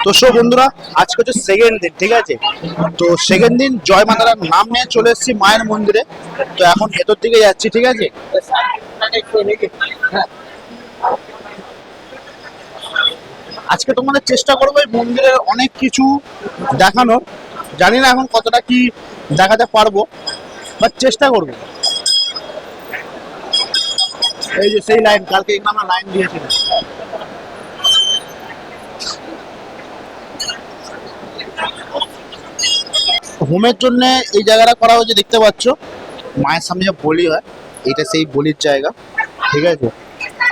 তো সব বন্ধুরা, আজকে হচ্ছে সেকেন্ড দিন, ঠিক আছে। তো সেকেন্ড দিন জয় মা তারার নাম নিয়ে চলে এসেছি মায়ের মন্দিরে। তো এখন ভেতর দিকে যাচ্ছি, ঠিক আছে। আজকে তোমাদের চেষ্টা করবো এই মন্দিরের অনেক কিছু দেখানোর। জানি না এখন কতটা কি দেখাতে পারবো, বাট চেষ্টা করবো। এই যে সেই লাইন, কালকে এখানে আমরা লাইন দিয়েছিলাম। হোমের জন্য এই জায়গাটা করা হয়েছে, দেখতে পাচ্ছ। মায়ের সামনে যে বলি হয়, এটা সেই বলির জায়গা, ঠিক আছে।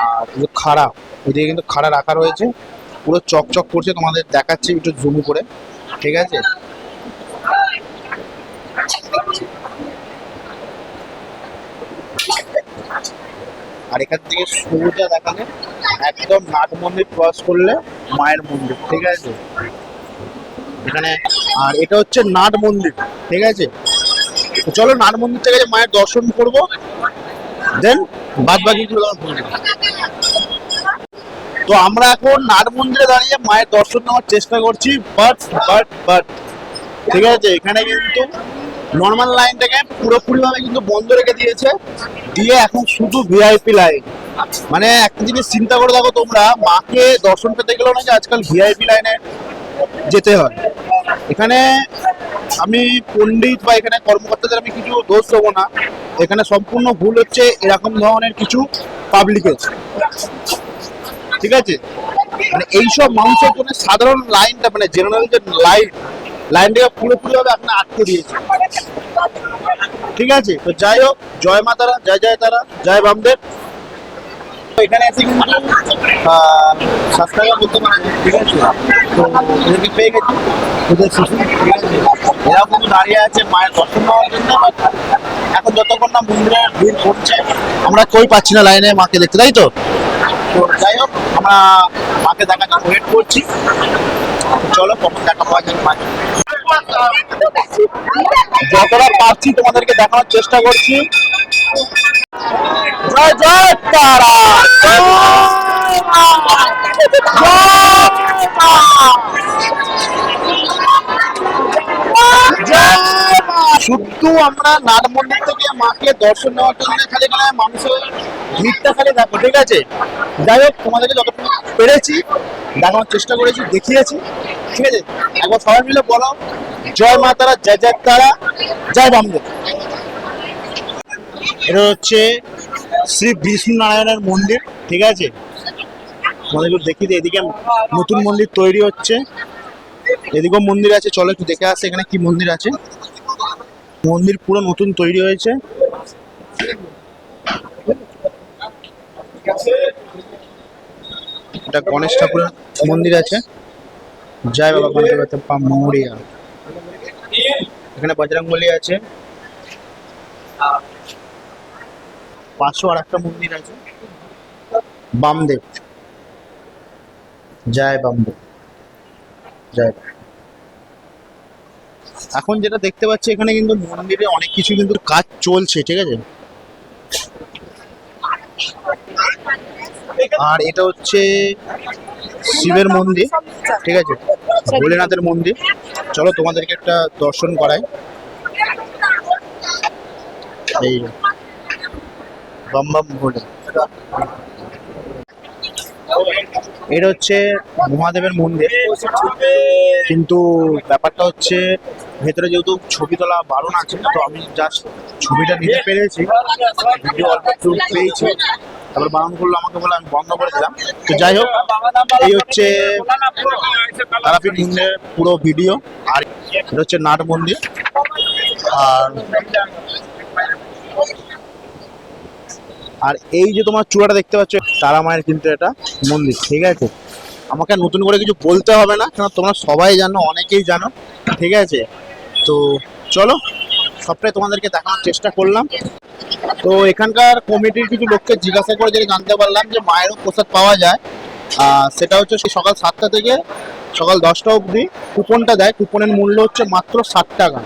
আর এই যে খাড়া, ওইদিকে কিন্তু খাড়া রাখা রয়েছে, পুরো চকচক করছে। তোমাদের দেখাচ্ছি একটু জুম করে, ঠিক আছে। আর এখান থেকে শুরুটা দেখালে একদম নাট মন্দির ক্রস করলে মায়ের মন্দির, ঠিক আছে এখানে। আর এটা হচ্ছে নাট মন্দির, ঠিক আছে। তো চলো নাট মন্দির থেকে মায়ের দর্শন করবো, দেন বাদ বাকি গুলো বলবো। তো আমরা এখন নাট মন্দিরে দাঁড়িয়ে মায়ের দর্শন নেওয়ার চেষ্টা করছি, বাট ঠিক আছে, এখানে কিন্তু নর্মাল লাইনটাকে পুরোপুরি ভাবে কিন্তু বন্ধ রেখে দিয়েছে, দিয়ে এখন শুধু ভিআইপি লাইন। মানে একটা জিনিস চিন্তা করে দেখো তোমরা, মাকে দর্শন পেতে গেলেও নাকি আজকাল ভিআইপি লাইনে যেতে হয়। এখানে আমি পণ্ডিত বা এখানে কর্মকর্তাদের আমি কিছু দোষ দেবো না, এখানে সম্পূর্ণ ভুল হচ্ছে এরকম ধরনের কিছু পাবলিকের, ঠিক আছে। মানে এইসব মানুষের জন্য সাধারণ লাইনটা, মানে জেনারেল যে লাইনটাকে পুরোপুরি ভাবে আপনি আটকে দিয়েছে, ঠিক আছে। তো যাই হোক, জয় মা তারা, জয় জয় তারা, জয় বামদেব। এখানে এসে কিন্তু সাবস্ক্রাইবার করতে পারে, ঠিক আছে। তো এদেরকে পেয়ে গেছি, ওদের শিশু, ঠিক আছে। এরাও কিন্তু দাঁড়িয়ে আছে মায়ের দর্শন নেওয়ার জন্য। এখন যতক্ষণ না মন্দিরের ভিড় পড়ছে, আমরা কই পাচ্ছি না লাইনে মাকে দেখতে, তাই তো। তো যাই হোক, আমরা মাকে দেখার জন্য ওয়েট করছি। চলো কখন দেখা পাওয়া যায় মাকে, যতটা পারছি তোমাদেরকে দেখানোর চেষ্টা করছি। জয় জয় তারা, শুধু আমরা নাট মন্দির থেকে মাকে দর্শন নেওয়ার জন্য খালি এখানে মানুষের ভিড়টা খালি দেখো, ঠিক আছে। যাই হোক, তোমাদেরকে যতটুকু পেরেছি দেখানোর চেষ্টা করেছি, দেখিয়েছি, ঠিক আছে। একবার সবাই মিলে বলো, জয় মা তারা, জয় জয় তারা, জয় বামদেব। এটা হচ্ছে শ্রী বিষ্ণু নারায়ণের মন্দির, ঠিক আছে। তোমাদেরকে দেখি যে এদিকে নতুন মন্দির তৈরি হচ্ছে, এদিকেও মন্দির আছে। চলো একটু দেখে আসে এখানে কি মন্দির আছে। মন্দির পুরো নতুন তৈরি হয়েছে। এটা গণেশ ঠাকুরের মন্দির আছে। জয় বাবা গণপতি মৌরিয়া। এখানে বজরংবলী আছে, পাশেও আর একটা মন্দির আছে, বামদেব। জয় বামদেব, জয়। এখন যেটা দেখতে পাচ্ছি, এখানে কিন্তু মন্দিরে অনেক কিছু কিন্তু কাজ চলছে, ঠিক আছে। আর এটা হচ্ছে শিবের মন্দির, ঠিক আছে, ভোলেনাথের মন্দির। চলো তোমাদেরকে একটা দর্শন করাই। এই বাম বাম ভোলে, এটা হচ্ছে মহাদেবের মন্দির। কিন্তু ব্যাপারটা হচ্ছে, ভেতরে যেহেতু ছবি তোলা বারণ আছে, তো আমি জাস্ট ছবিটা নিতে পেরেছি, ভিডিও অল্প একটু পেয়েছি, তারপর বারণ করলো আমাকে, বলে আমি বন্ধ করে দিলাম। তো যাই হোক, এই হচ্ছে তারাপীঠ মন্দিরের পুরো ভিডিও। আর এটা হচ্ছে নাট মন্দির। আর এই যে তোমার চূড়াটা দেখতে পাচ্ছ, তারা মায়ের কিন্তু এটা মন্দির, ঠিক আছে। আমাকে নতুন করে কিছু বলতে হবে না, কারণ তোমরা সবাই জানো, অনেকেই জানো, ঠিক আছে। তো চলো, সবটাই তোমাদেরকে দেখানোর চেষ্টা করলাম। তো এখানকার কমিটির কিছু লোককে জিজ্ঞাসা করে যেটা জানতে পারলাম যে মায়েরও প্রসাদ পাওয়া যায়। সেটা হচ্ছে সকাল 7টা থেকে সকাল 10টা অবধি কুপনটা দেয়। কুপনের মূল্য হচ্ছে মাত্র 60 টাকা,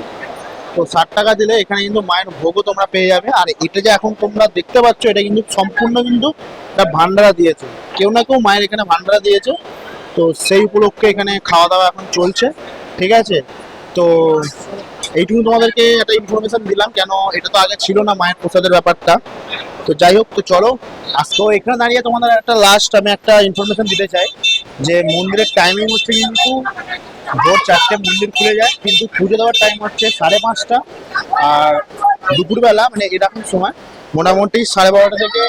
তো 60 টাকা দিলে এখানে কিন্তু মায়ের ভোগও তোমরা পেয়ে যাবে। আর এটা যে এখন তোমরা দেখতে পাচ্ছ, এটা কিন্তু সম্পূর্ণ কিন্তু একটা ভান্ডারা দিয়েছে, কেউ না কেউ মায়ের এখানে ভান্ডারা দিয়েছে। তো সেই উপলক্ষে এখানে খাওয়া দাওয়া এখন চলছে, ঠিক আছে। তো এইটুকু তোমাদেরকে একটা ইনফরমেশন দিলাম, কেন এটা তো আগে ছিল না মায়ের প্রসাদের ব্যাপারটা। তো যাই হোক, তো চলো তো এখানে দাঁড়িয়ে তোমাদের একটা লাস্ট আমি একটা ইনফরমেশন দিতে চাই, যে মন্দিরের টাইমিং হচ্ছে কিন্তু ভোর 4টে মন্দির খুলে যায়, কিন্তু পুজো দেওয়ার টাইম হচ্ছে 5:30। আর দুপুরবেলা মানে এরকম সময় মোটামুটি 12:30 থেকে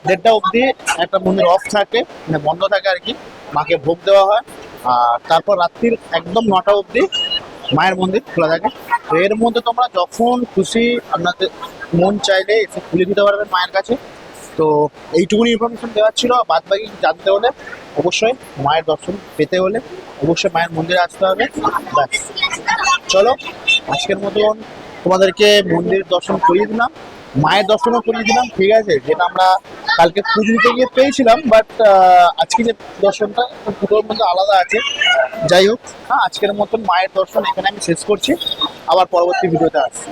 1:30 অবধি একটা মন্দির অফ থাকে, মানে বন্ধ থাকে আর কি, মাকে ভোগ দেওয়া হয়। আর তারপর রাত্রির একদম 9টা অবধি মায়ের মন্দির খোলা থাকে। তো এর মধ্যে তোমরা যখন খুশি আপনাদের মন চাইলে এসে খুলে দিতে পারবেন মায়ের কাছে। তো এইটুকুনি ইনফরমেশন দেওয়ার ছিল। বাদ বাকি জানতে হলে অবশ্যই মায়ের দর্শন পেতে হলে অবশ্যই মায়ের মন্দিরে আসতে হবে। ব্যাস, চলো আজকের মতন তোমাদেরকে মন্দির দর্শন করিয়ে দিলাম, মায়ের দর্শনও করিয়ে দিলাম, ঠিক আছে, যেটা আমরা কালকে পুজো দিতে গিয়ে পেয়েছিলাম, বাট আজকে যে দর্শনটা পুজোর মধ্যে আলাদা আছে। যাই হোক, হ্যাঁ, আজকের মতন মায়ের দর্শন এখানে আমি শেষ করছি, আবার পরবর্তী ভিডিওতে আসছি।